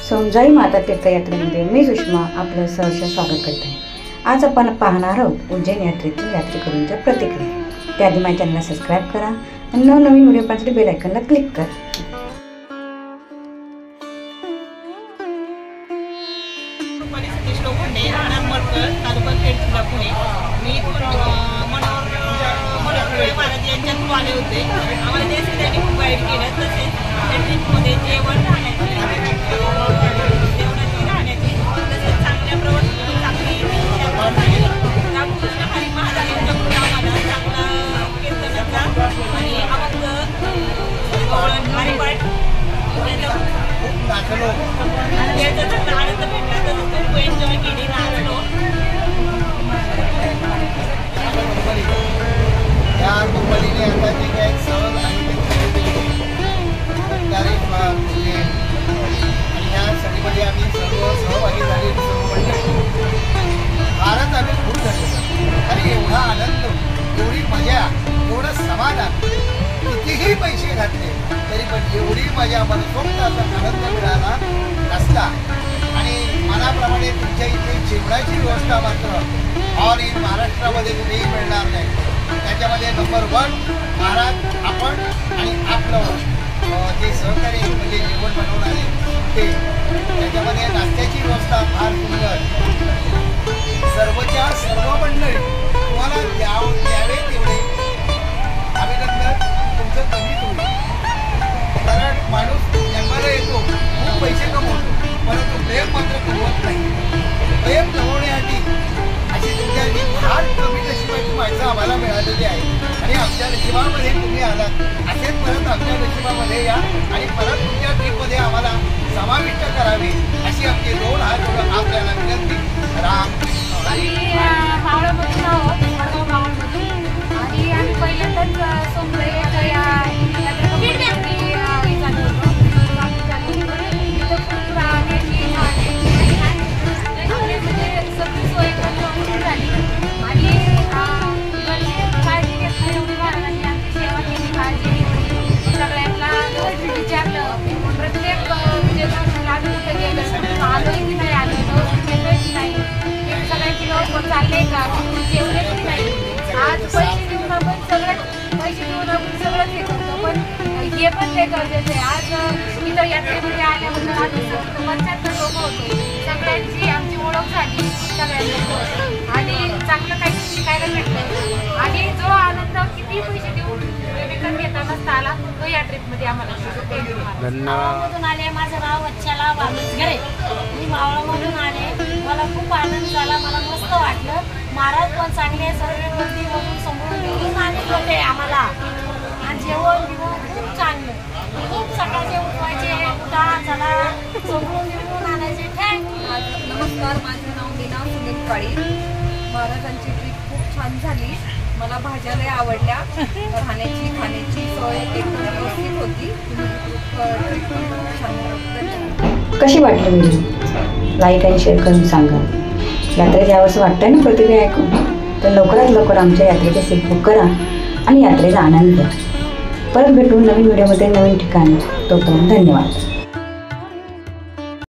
सोमजाई माता तीर्थयात्रेमध्ये मी सुषमा आपलं सहर्ष स्वागत करते आहे। आज आपण पाहणार आहोत उज्जैन यात्रेतील यात्रेकरूंच्या प्रतिक्रिया। त्याआधी माझ्या चॅनलला सबस्क्राईब करा आणि नवनवीन व्हिडिओ पाहण्यासाठी बेल आयकॉनला क्लिक करा। आले होते आम्हाला त्यांनी खूप गाईड केलं। तसेच त्या ट्रिपमध्ये जेवण जेवणाची राहण्याची तसेच चांगल्या प्रवासाची चांगली रामकृष्ण हरी महाराज यांच्याकडून आम्हाला चांगला कीर्तनाचा आणि अभंग हरिपाठ याचा चांगला आनंद भेटला। तसंच खूप एन्जॉय केली नाचलो। या कंपनीने आता जे काही सहल आणि ह्या सगळीमध्ये आम्ही सर्व सहभागी झाले। सर्व मंडळी फारच आम्ही खूप झालेलो आणि एवढा आनंद, एवढी मजा, एवढं समाधान, कितीही पैसे घातले तरी पण एवढी मजा मनसोक्त असा आनंद मिळाला नसता। आणि मनाप्रमाणे तुमच्या इथे जेवणाची व्यवस्था मात्र ऑल इन महाराष्ट्रामध्ये कुठेही मिळणार नाही। त्याच्यामध्ये नंबर 1 महाराज आपण आणि आपलं जे सहकारी म्हणजे जेवण बनवणारे ते, त्याच्यामध्ये नाश्त्याची व्यवस्था फार सुंदर। सर्वच्या सर्व मंडळी तुम्हाला द्यावे तेवढे अभिनंदन तुमचं कमीच होईल। कारण माणूस जन्माला येतो, खूप पैसे कमवतो, परंतु प्रेम मात्र कमवत नाही। प्रेम कमवण्यासाठी अशी तुमच्या फार कमी नशिबाची माणसं आम्हाला मिळालेली आहे आणि आमच्या नशिबामध्ये तुम्ही आलात। असेच परत आमच्या नशिबामध्ये या आणि परत तुमच्या ट्रीपमध्ये आम्हाला समाविष्ट करावे अशी आमची 2 हात जोडून आपल्याला विनंती। राम आणि मावळमधून आहोत, मडगाव मावळमधून, आणि आम्ही पहिल्यांदाच सोमजाईच्या या यात्रेमध्ये झालो होतो। तिथं खूप राहण्याची म्हणजे सगळी सोय झाली आणि काळजी घेतली एवढी महाराजांनी आमची सेवा केली, काळजी घेतली, सगळ्यांना व्यवस्थित विचारलं। प्रत्येक जेवण आम्ही कुठे गेलो, आलोय की नाही आलो, व्यवस्थित येतोय की नाही, सगळ्यांची व्यवस्था चालले का, जेवले की नाही। आज पैसे देऊन आपण सगळंच हे करतो, पण हे पण ते गरजेचं आहे। आज इथं यात्रेमध्ये आल्याबद्दल आम्ही 75 लोक होतो, सगळ्यांची आमची ओळख झाली सगळ्यांबरोबर आणि चांगलं काहीतरी शिकायला भेटलं आणि जो आनंद किती पैसे देऊन विकत घेता नसता आला तो या ट्रिपमध्ये आम्हाला मावळमधून आले। माझं नाव वच्छला वामिसगरे, मी मावळमधून आले। मला खूप आनंद झाला, मला मस्त वाटलं। महाराज पण चांगले, सर्व गर्दी बघून समोरून घेऊन आले होते आम्हाला आणि जेवण खूप चांगलं, खूप सकाळचे उठवायचे, उठा चला समोरून घेऊन आणायचे। थँक्यू। नमस्कार, माझं नाव मीना सुनील काळी। महाराजांची ट्रीप खूप छान झाली, मला भाज्या लय आवडल्या, राहण्याची खाण्याची सोय एकदम व्यवस्थित होती। कशी वाटली व्हिडिओ लाईक आणि शेअर करून सांगा। यात्रेत यावंसं वाटतंय ना प्रतिक्रिया ऐकून, तर लवकरात लवकर आमच्या यात्रेचे सीट बुक करा आणि यात्रेचा आनंद घ्या। परत भेटू नवीन व्हिडिओमध्ये नवीन ठिकाणी। तोपर्यंत धन्यवाद।